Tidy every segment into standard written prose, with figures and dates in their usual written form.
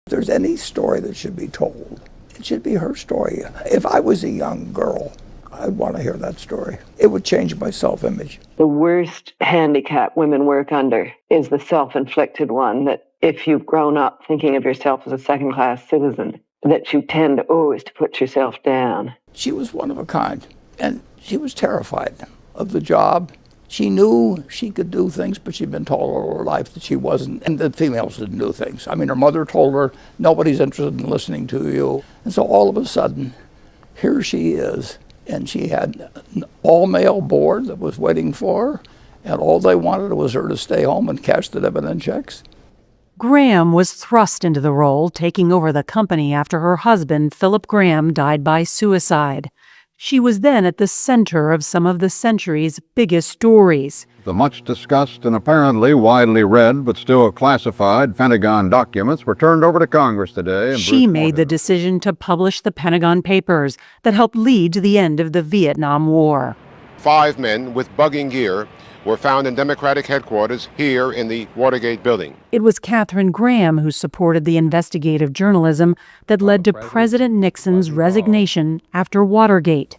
If there's any story that should be told, it should be her story. If I was a young girl, I'd want to hear that story. It would change my self-image. The worst handicap women work under is the self-inflicted one, that if you've grown up thinking of yourself as a second-class citizen, that you tend always to put yourself down. She was one of a kind, and she was terrified of the job. She knew she could do things, but she'd been told all her life that she wasn't, and that females didn't do things. I mean, her mother told her, nobody's interested in listening to you. And so all of a sudden, here she is, and she had an all-male board that was waiting for her, and all they wanted was her to stay home and cash the dividend checks. Graham was thrust into the role, taking over the company after her husband, Philip Graham, died by suicide. She was then at the center of some of the century's biggest stories. The much discussed and apparently widely read but still classified Pentagon documents were turned over to Congress today. She made the decision to publish the Pentagon Papers that helped lead to the end of the Vietnam War. 5 men with bugging gear were found in Democratic headquarters here in the Watergate building. It was Katharine Graham who supported the investigative journalism that led to President Nixon's resignation after Watergate.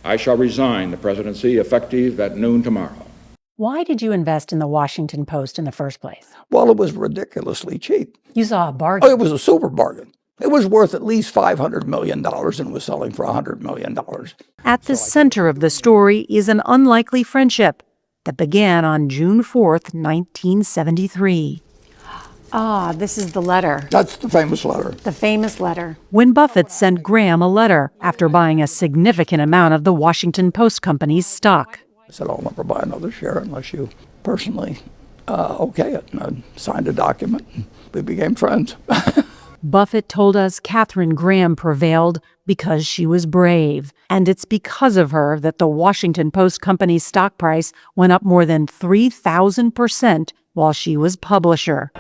I shall resign the presidency effective at noon tomorrow. Why did you invest in the Washington Post in the first place? Well, it was ridiculously cheap. You saw a bargain. Oh, it was a super bargain. It was worth at least $500 million and was selling for $100 million. At the center of the story is an unlikely friendship that began on June 4th, 1973. Ah, this is the letter. That's the famous letter. The famous letter. When Buffett sent Graham a letter after buying a significant amount of the Washington Post Company's stock. I said, I'll never buy another share unless you personally okay it. And I signed a document, and we became friends. Buffett told us Katharine Graham prevailed because she was brave. And it's because of her that the Washington Post Company's stock price went up more than 3,000% while she was publisher.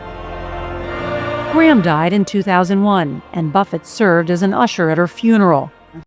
Graham died in 2001, and Buffett served as an usher at her funeral.